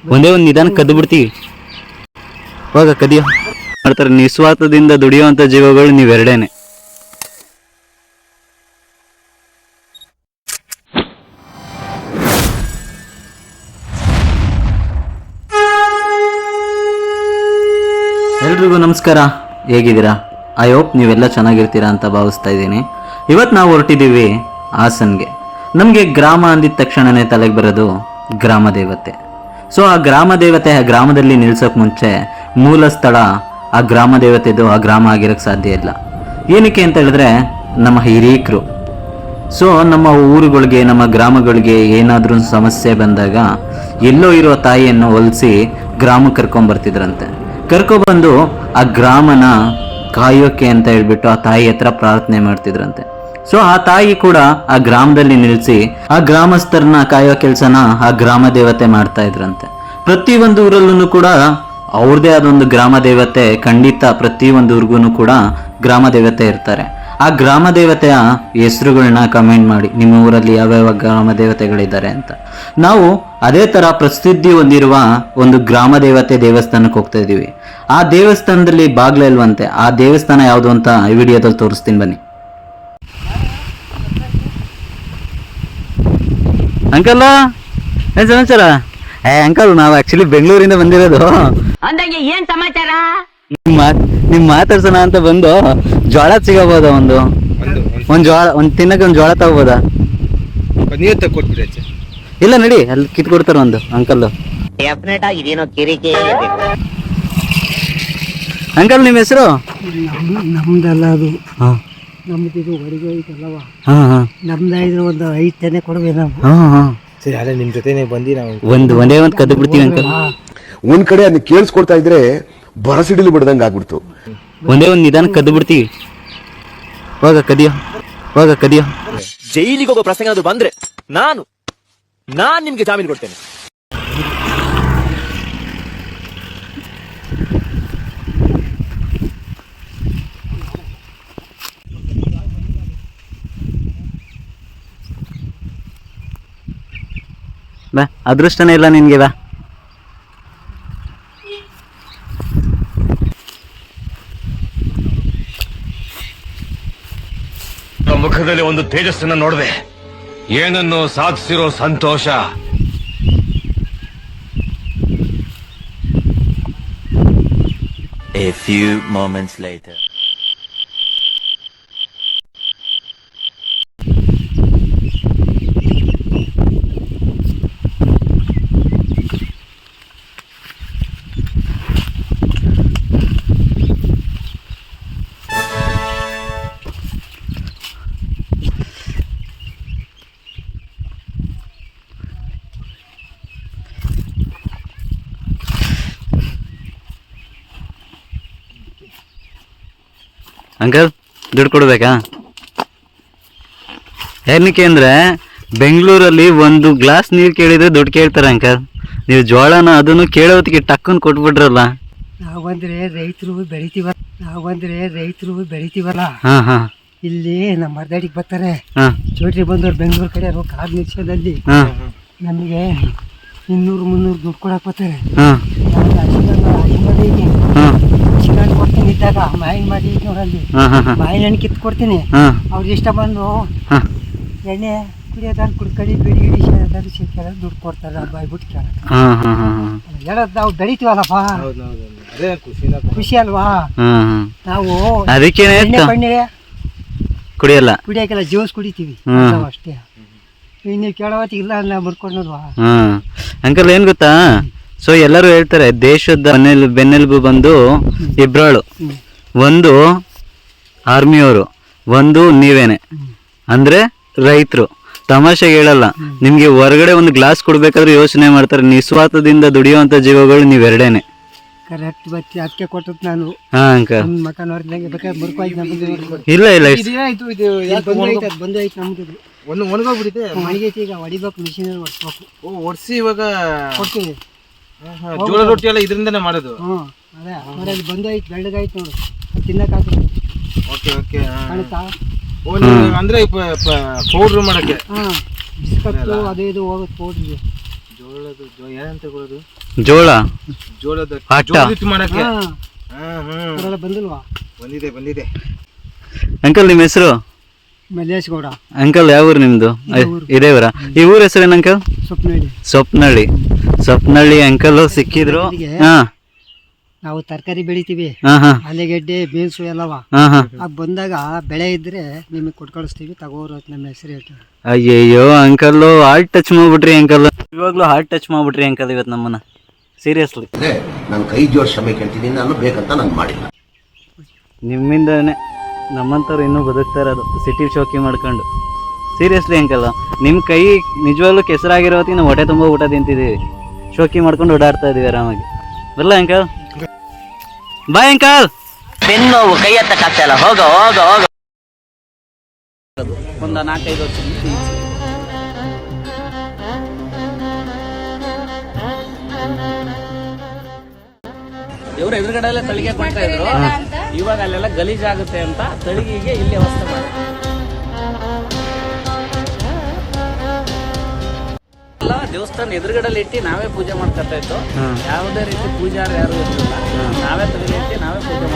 ಒಂದೇ ಒಂದು ನಿಧಾನ ಕದ್ದು ಬಿಡ್ತೀವಿ. ಹೋಗ ಕದಿಯೋ ಮಾಡ್ತಾರೆ. ನಿಸ್ವಾರ್ಥದಿಂದ ದುಡಿಯುವಂತ ಜೀವಗಳು ನೀವೆರಡೇನೆ. ಎಲ್ರಿಗೂ ನಮಸ್ಕಾರ, ಹೇಗಿದ್ದೀರಾ? ಐ ಹೋಪ್ ನೀವೆಲ್ಲ ಚೆನ್ನಾಗಿರ್ತೀರಾ ಅಂತ ಭಾವಿಸ್ತಾ ಇದ್ದೀನಿ. ಇವತ್ತು ನಾವು ಹೊರಟಿದ್ದೀವಿ ಹಾಸನ್ಗೆ. ನಮಗೆ ಗ್ರಾಮ ಅಂದಿದ ತಕ್ಷಣನೇ ತಲೆಗೆ ಬರೋದು ಗ್ರಾಮ ದೇವತೆ. ಸೊ ಆ ಗ್ರಾಮ ದೇವತೆ ಆ ಗ್ರಾಮದಲ್ಲಿ ನಿಲ್ಸೋಕೆ ಮುಂಚೆ ಮೂಲ ಸ್ಥಳ ಆ ಗ್ರಾಮ ದೇವತೆದು ಆ ಗ್ರಾಮ ಆಗಿರೋಕ್ಕೆ ಸಾಧ್ಯ ಇಲ್ಲ. ಏನಕ್ಕೆ ಅಂತ ಹೇಳಿದ್ರೆ ನಮ್ಮ ಹಿರೀಕರು. ಸೊ ನಮ್ಮ ಊರುಗಳಿಗೆ ನಮ್ಮ ಗ್ರಾಮಗಳಿಗೆ ಏನಾದರೂ ಸಮಸ್ಯೆ ಬಂದಾಗ ಎಲ್ಲೋ ಇರೋ ತಾಯಿಯನ್ನು ಹೊಲಿಸಿ ಗ್ರಾಮಕ್ಕೆ ಕರ್ಕೊಂಬರ್ತಿದ್ರಂತೆ. ಕರ್ಕೊಬಂದು ಆ ಗ್ರಾಮನ ಕಾಯೋಕೆ ಅಂತ ಹೇಳ್ಬಿಟ್ಟು ಆ ತಾಯಿ ಹತ್ರ ಪ್ರಾರ್ಥನೆ ಮಾಡ್ತಿದ್ರಂತೆ. ಸೊ ಆ ತಾಯಿ ಕೂಡ ಆ ಗ್ರಾಮದಲ್ಲಿ ನಿಲ್ಲಿಸಿ ಆ ಗ್ರಾಮಸ್ಥರನ್ನ ಕಾಯೋ ಕೆಲಸನ ಆ ಗ್ರಾಮ ದೇವತೆ ಮಾಡ್ತಾ ಇದ್ರಂತೆ. ಪ್ರತಿಯೊಂದು ಊರಲ್ಲೂ ಕೂಡ ಅವ್ರದೇ ಆದೊಂದು ಗ್ರಾಮ ದೇವತೆ, ಖಂಡಿತ ಪ್ರತಿಯೊಂದು ಊರಿಗೂ ಕೂಡ ಗ್ರಾಮ ದೇವತೆ ಇರ್ತಾರೆ. ಆ ಗ್ರಾಮ ದೇವತೆಯ ಹೆಸರುಗಳನ್ನ ಕಮೆಂಟ್ ಮಾಡಿ, ನಿಮ್ಮ ಊರಲ್ಲಿ ಯಾವ್ಯಾವ ಗ್ರಾಮ ದೇವತೆಗಳಿದ್ದಾರೆ ಅಂತ. ನಾವು ಅದೇ ತರ ಪ್ರಸಿದ್ಧಿ ಹೊಂದಿರುವ ಒಂದು ಗ್ರಾಮ ದೇವತೆ ದೇವಸ್ಥಾನಕ್ಕೆ ಹೋಗ್ತಾ ಇದೀವಿ. ಆ ದೇವಸ್ಥಾನದಲ್ಲಿ ಬಾಗ್ಲ ಇಲ್ವಂತೆ. ಆ ದೇವಸ್ಥಾನ ಯಾವುದು ಅಂತ ಈ ವಿಡಿಯೋದಲ್ಲಿ ತೋರಿಸ್ತೀನಿ ಬನ್ನಿ. ಅಂಕಲ್ ಏನ್ ಸಮಾಚಾರ? ಅಂಕಲ್ ನಾವು ಆಕ್ಚುಲಿ ಬೆಂಗಳೂರಿಂದ ಬಂದಿರೋದು. ಏನ್ ಸಮಾಚಾರ? ನಿಮ್ ಮಾತಾಡ್ಸೋಣ ಅಂತ ಬಂದು ಜೋಳ ಸಿಗಬಹುದಾ? ಒಂದ್ ಜೋಳ ತಿನ್ನಕ್ಕೆ ಒಂದ್ ಜೋಳ ತಗೋಬೋದಾ? ಇಲ್ಲ ನಡಿ, ಅಲ್ಲಿ ಕಿತ್ ಕೊಡ್ತಾರ ಒಂದು ಅಂಕಲ್. ಅಂಕಲ್ ನಿಮ್ ಹೆಸರು? ನಮ್ದಲ್ಲ ಅದು, ನಮ್ದು ಇದು ಹೊರಗೆ ಐತಲ್ಲವ, ನಮ್ದಾಯ್ತು ಒಂದು 5 ತೆನೆ ಕೊಡ್ಬೇಕು ನಾವು. ಸರಿ, ಅದೇ ನಿಮ್ ಜೊತೆನೆ ಬಂದಿ ನಾವು ಒಂದೇ ಒಂದ್ ಕದ್ದು ಬಿಡ್ತೀವಿ ಅಂಕಲ್. ಒಂದ್ ಕಡೆ ಅದನ್ನ ಕೇಳಿಸ್ಕೊಡ್ತಾ ಇದ್ರೆ ಬರಸಿಡಿಲಿ ಬಿಡ್ದಂಗ ಆಗ್ಬಿಡ್ತು. ಒಂದೇ ಒಂದ್ ನಿಧಾನ ಕದ್ದು ಬಿಡ್ತೀವಿ. ಹೋಗ ಕದಿಯೋ. ಜೈಲಿಗೆ ಹೋಗೋ ಪ್ರಸಂಗ ಅದು ಬಂದ್ರೆ ನಾನ್ ನಿಮ್ಗೆ ಜಾಮೀನು ಕೊಡ್ತೇನೆ. ಬಾ, ಅದೃಷ್ಟನೇ ಇಲ್ಲ ನಿನ್ಗೆ. ಬಾ, ಮುಖದಲ್ಲಿ ಒಂದು ತೇಜಸ್ಸನ್ನ ನೋಡಿದೆ. ಏನನ್ನು ಸಾಧಿಸಿರೋ ಸಂತೋಷ. A few moments later. Uncle ದುಡ್ಡು ಕೊಡ್ಬೇಕಾ? ಏನಕ್ಕೆ ಅಂದ್ರೆ ಬೆಂಗಳೂರಲ್ಲಿ ಒಂದು ಗ್ಲಾಸ್ ನೀರು ಕೇಳಿದ್ರೆ ದುಡ್ಡು ಕೇಳ್ತಾರೆ ಅಂಕಲ್. ನೀವು ಜೋಳನ ಅದನ್ನು ಕೇಳೋದಕ್ಕೆ ಟಕ್ಕನ್ ಕೊಟ್ಬಿಟ್ರಲ್ಲ. ನಾವಂದ್ರೆ ರೈತರು ಬೆಳಿತೀವಲ್ಲ. ಇಲ್ಲಿ ನಮ್ಮ ಮರ್ದಾಡಿಗೆ ಬರ್ತಾರೆ ಚೋಟ್ರಿ ಬಂದವ್ರು ಬೆಂಗಳೂರು ಕಡೆ ಕಾರ್ ನಿಲ್ಸೋದಲ್ಲಿ ನಮಗೆ 200-300 ದುಡ್ಡು ಕೊಡಕ್ ಬರ್ತಾರೆ. ಕೊಡ್ತೀನಿ ಇದ್ದಾಗ ಮಾಯಿನ ಮಾಡಿ ನೋಡಲ್ಲಿ ಮಾಯಿನ ಹಣ್ಣು ಕಿತ್ತು ಕೊಡ್ತೀನಿ. ಅವ್ರಿಗೆ ಇಷ್ಟ ಬಂದು ಎಣ್ಣೆ ಕುಡಿಯೋದಾರು ಕುಡ್ಕಡಿ ಬಿಡಿ ಸಿಕ್ಕಿದ್ರೆ ದುಡ್ಡು ಕೊಡ್ತಾರೆ. ಬಾಯ್ಬಿಟ್ಟು ಹೇಳೋದು ನಾವು ಬೆಳಿತೀವಲ್ಲಪ್ಪ, ಖುಷಿ ಅಲ್ವಾ? ನಾವು ಅದಕ್ಕೆ ಕುಡಿಯಕ್ಕೆಲ್ಲ ಜ್ಯೂಸ್ ಕುಡಿತೀವಿ ಅಷ್ಟೇ. ನೀವು ಕೇಳೋವತ್ತಿಗೆ ಇಲ್ಲ ನಾವು ಬರ್ಕೊಂಡಲ್ವಾ? ಅಂಕಲ್ ಏನ್ ಗೊತ್ತಾ, ಸೊ ಎಲ್ಲರೂ ಹೇಳ್ತಾರೆ ದೇಶದ ಬೆನ್ನೆಲುಬು ಬಂದು ಇಬ್ರಾಳು. ಒಂದು ಆರ್ಮಿಯವರು, ಒಂದು ನೀವೇನೆ ಅಂದ್ರೆ ರೈತರು. ತಮಾಷೆಗೆ ಹೇಳಲ್ಲ. ನಿಮ್ಗೆ ಹೊರಗಡೆ ಒಂದು ಗ್ಲಾಸ್ ಕೊಡ್ಬೇಕಾದ್ರೆ ಯೋಚನೆ ಮಾಡ್ತಾರೆ. ನಿಸ್ವಾರ್ಥದಿಂದ ದುಡಿಯುವಂತ ಜೀವಗಳು ನೀವೆರಡೇನೆ. ಕರೆಕ್ಟ್ ಬಚ್ಚಿ ಅದಕ್ಕೆ ಕೊಟ್ಟದ್ ನಾನು. ಹಾ ಅಂಕಲ್, ಮಕ್ಕ ನೋಡಿದಂಗೆ ಬೇಕಾದ್ರೆ ಬರ್ಕೋ. ಇಲ್ಲ ಬಂದು ಆಯ್ತು ನಮ್ದು. ಒಣಗೋಗ್ಬಿಟ್ಟಿದೆ, ಒಣಗೈತಿ. ಈಗ ಹೊಡಿಬೇಕು, ಮಿಷಿನ್ ಹೊಡ್ಸ್ಬೇಕು. ಒಡ್ಸಿ ಇವಾಗ ಕೊಡ್ತೀವಿ. ಜೋಳ ರೊಟ್ಟಿ ಎಲ್ಲ ಇದರಿಂದನೇ ಮಾಡೋದು. ಅದೇ ಅವರಲ್ಲಿ ಬಂದು ಆಯ್ತು, ಬೆಳ್ಳಗಾಯ್ತು ನೋಡು, ತಿನ್ನಕ್ಕಾಗ್ತದೆ. ಓಕೆ ಕಾಣುತ್ತಾ? ಅಂದ್ರೆ ಪೌಡ್ರ್ ಮಾಡಕ್ಕೆ ಬಿಸ್ಕತ್ತು ಅದು ಇದು ಹೋಗುತ್ತೆ ಪೌಡ್ರಿಗೆ. ಜೋಳದ ಏನಂತ ಕೊಡೋದು? ಜೋಳ ಜೋಳದ ಆಟ. ಜೋಳದ ಮಾಡಕ್ಕೆ ಅವರೆಲ್ಲ ಬಂದಿಲ್ವಾ? ಬಂದಿದೆ ಅಂಕಲ್ ನಿಮ್ಮ ಹೆಸರು? ಮಲ್ಲೇಶ್ ಗೌಡ, ಅಂಕಲ್ ಯಾವ ಊರು ನಿಮ್ದು? ಇದೇ ಊರ? ಈ ಊರ ಹೆಸರೇನು ಅಂಕಲ್? ಸ್ವಪ್ನಹಳ್ಳಿ. ಸ್ವಪ್ನಹಳ್ಳಿ. ಸ್ವಪ್ನಹಳ್ಳಿ ಅಂಕಲ್ ಸಿಕ್ಕಿದ್ರು. ಹಾ ನಾವು ತರಕಾರಿ ಬೆಳಿತೀವಿ, ಹಾ ಹಾ ಆಲೂಗೆಡ್ಡೆ, ಬೀನ್ಸು ಎಲ್ಲವ. ಹಾ ಹಾ. ಬಂದಾಗ ಬೆಳೆ ಇದ್ರೆ ನಿಮಗೆ ಕೊಟ್ಟು ಕಳಿಸ್ತೀವಿ, ತಗೋರು ಅಂತ ನಮ್ಮ ಹೆಸರು ಹೇಳ್ತೀವಿ. ಅಯ್ಯಯ್ಯೋ ಅಂಕಲ್ ಹಾರ್ಟ್ ಟಚ್ ಮಾಡ್ಬಿಟ್ರಿ ಅಂಕಲ್. ಇವಾಗ್ಲೂ ಹಾರ್ಟ್ ಟಚ್ ಮಾಡ್ಬಿಟ್ರಿ ಅಂಕಲ್ ಇವತ್ತು ನಮ್ಮನ್ನ. ಸೀರಿಯಸ್ಲಿ ನಾನು ಕೈ ಜೋಡ್ ಕ್ಷಮೆ ಕೇಳ್ತೀನಿ, ನಾನು ಬೇಕಂತ ನಾನು ಮಾಡಿಲ್ಲ. ನಿಮ್ಮಿಂದನೇ ನಮ್ಮಂಥವ್ರು ಇನ್ನೂ ಬದುಕ್ತಾ ಇರೋದು ಸಿಟಿ ಶೋಕಿ ಮಾಡ್ಕೊಂಡು. ಸೀರಿಯಸ್ಲಿ ಅಂಕಲ್, ನಿಮ್ಮ ಕೈ ನಿಜವಾಗ್ಲೂ ಕೆಸರಾಗಿರೋ ಹೊತ್ತಿಗೆ ನಾವು ಹೊಟ್ಟೆ ತುಂಬ ಊಟ ತಿಂತಿದ್ದೀವಿ, ಶೋಕಿ ಮಾಡ್ಕೊಂಡು ಓಡಾಡ್ತಾ ಇದೀವಿ ಆರಾಮಾಗಿ. ಬರಲ್ಲ ಅಂಕಲ್? Bye uncle. ಬೆನ್ನೋವು ಕೈ ಎತ್ತಕ್ಕಾಗ್ತಾ ಇಲ್ಲ. ಹೋಗ ಹೋಗ ಹೋಗ. ಒಂದು 4-5 ವರ್ಷ ಇವರು ಎದುರುಗಡೆ ಎಲ್ಲ ತಳಿಗೆ ಕೊಡ್ತಾ ಇದ್ರು. ಇವಾಗ ಅಲ್ಲೆಲ್ಲ ಗಲೀಜಾಗುತ್ತೆ ಅಂತ ತಳಿಗೆಗೆ ಇಲ್ಲಿ ವ್ಯವಸ್ಥೆ ಮಾಡಿ ಎಲ್ಲ ದೇವಸ್ಥಾನ ಎದುರುಗಡೆ ಇಟ್ಟು ನಾವೇ ಪೂಜೆ ಮಾಡ್ಕೊತಾ ಇತ್ತು. ಯಾವುದೇ ರೀತಿ ಪೂಜಾರಿ ಯಾರು ಇರಲಿಲ್ಲ. ನಾವೇ ತಳಿಗೆ ಇಟ್ಟು ನಾವೇ ಪೂಜೆ